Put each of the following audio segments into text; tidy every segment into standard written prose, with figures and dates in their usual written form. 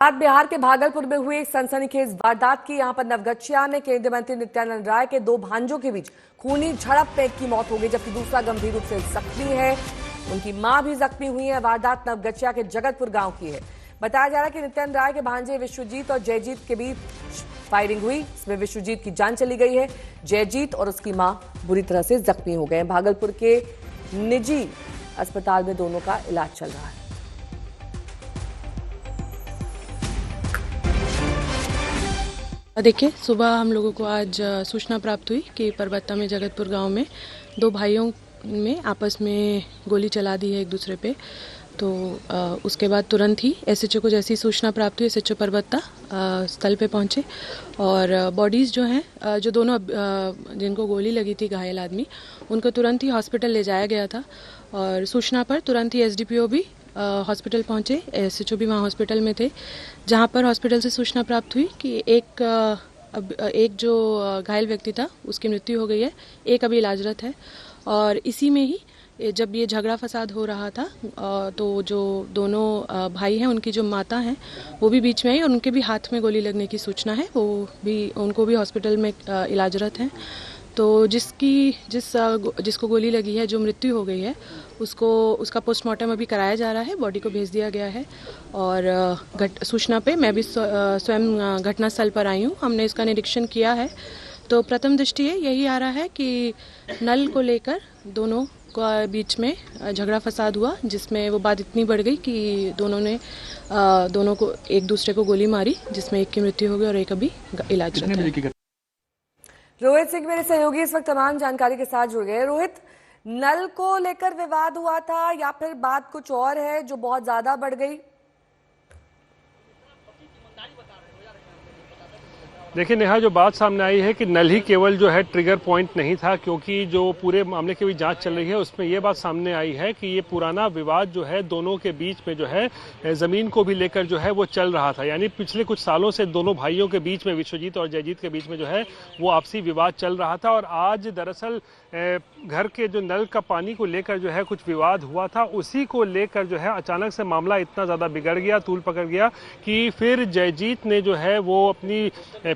बात बिहार के भागलपुर में हुई एक सनसनीखेज वारदात की। यहां पर नवगछिया में केंद्रीय मंत्री नित्यानंद राय के दो भांजों के बीच खूनी झड़प में एक की मौत हो गई, जबकि दूसरा गंभीर रूप से जख्मी है। उनकी मां भी जख्मी हुई है। वारदात नवगछिया के जगतपुर गांव की है। बताया जा रहा है कि नित्यानंद राय के भांजे विश्वजीत और जयजीत के बीच फायरिंग हुई। इसमें विश्वजीत की जान चली गई है। जयजीत और उसकी मां बुरी तरह से जख्मी हो गए। भागलपुर के निजी अस्पताल में दोनों का इलाज चल रहा है। देखिए, सुबह हम लोगों को आज सूचना प्राप्त हुई कि परबत्ता में जगतपुर गांव में दो भाइयों में आपस में गोली चला दी है एक दूसरे पे। तो उसके बाद तुरंत ही एसएचओ को जैसी सूचना प्राप्त हुई, एसएचओ परबत्ता स्थल पे पहुंचे और बॉडीज़ जो हैं जो दोनों जिनको गोली लगी थी, घायल आदमी, उनको तुरंत ही हॉस्पिटल ले जाया गया था। और सूचना पर तुरंत ही एसडीपीओ भी हॉस्पिटल पहुंचे। एसएचओ भी वहां हॉस्पिटल में थे, जहां पर हॉस्पिटल से सूचना प्राप्त हुई कि एक जो घायल व्यक्ति था उसकी मृत्यु हो गई है, एक अभी इलाजरत है। और इसी में ही जब ये झगड़ा फसाद हो रहा था तो जो दोनों भाई हैं, उनकी जो माता हैं, वो भी बीच में आई और उनके भी हाथ में गोली लगने की सूचना है। उनको भी हॉस्पिटल में इलाजरत हैं। तो जिसको गोली लगी है, जो मृत्यु हो गई है, उसका पोस्टमार्टम अभी कराया जा रहा है। बॉडी को भेज दिया गया है। और सूचना पे मैं भी स्वयं घटनास्थल पर आई हूँ। हमने इसका निरीक्षण किया है। तो प्रथम दृष्टि यही आ रहा है कि नल को लेकर दोनों के बीच में झगड़ा फसाद हुआ, जिसमें वो बात इतनी बढ़ गई कि दोनों को एक दूसरे को गोली मारी, जिसमें एक की मृत्यु हो गई और एक अभी इलाज में है। रोहित सिंह मेरे सहयोगी इस वक्त तमाम जानकारी के साथ जुड़ गए। रोहित, नल को लेकर विवाद हुआ था या फिर बात कुछ और है जो बहुत ज्यादा बढ़ गई? देखिए नेहा, जो बात सामने आई है कि नल ही केवल जो है ट्रिगर पॉइंट नहीं था, क्योंकि जो पूरे मामले की भी जांच चल रही है उसमें ये बात सामने आई है कि ये पुराना विवाद जो है दोनों के बीच में जो है ज़मीन को भी लेकर जो है वो चल रहा था। यानी पिछले कुछ सालों से दोनों भाइयों के बीच में, विश्वजीत और जयजीत के बीच में जो है वो आपसी विवाद चल रहा था। और आज दरअसल घर के जो नल का पानी को लेकर जो है कुछ विवाद हुआ था, उसी को लेकर जो है अचानक से मामला इतना ज़्यादा बिगड़ गया, तूल पकड़ गया कि फिर जयजीत ने जो है वो अपनी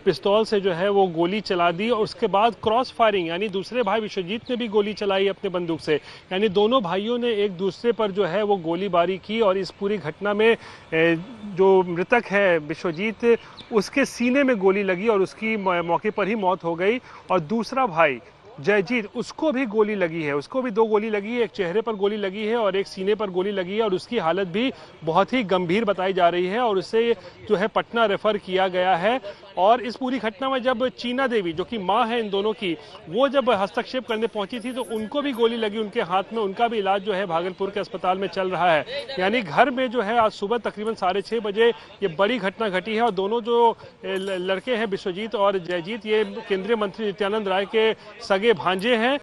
पिस्तौल से जो है वो गोली चला दी। और उसके बाद क्रॉस फायरिंग, यानी दूसरे भाई विश्वजीत ने भी गोली चलाई अपने बंदूक से। यानी दोनों भाइयों ने एक दूसरे पर जो है वो गोलीबारी की। और इस पूरी घटना में जो मृतक है विश्वजीत, उसके सीने में गोली लगी और उसकी मौके पर ही मौत हो गई। और दूसरा भाई जयजीत, उसको भी गोली लगी है, उसको भी दो गोली लगी है। एक चेहरे पर गोली लगी है और एक सीने पर गोली लगी है। और उसकी हालत भी बहुत ही गंभीर बताई जा रही है और उसे जो है पटना रेफर किया गया है। और इस पूरी घटना में जब चीना देवी, जो कि मां है इन दोनों की, वो जब हस्तक्षेप करने पहुंची थी तो उनको भी गोली लगी उनके हाथ में। उनका भी इलाज जो है भागलपुर के अस्पताल में चल रहा है। यानी घर में जो है आज सुबह तकरीबन 6:30 बजे ये बड़ी घटना घटी है। और दोनों जो लड़के हैं विश्वजीत और जयजीत, ये केंद्रीय मंत्री नित्यानंद राय के सगे भांजे हैं।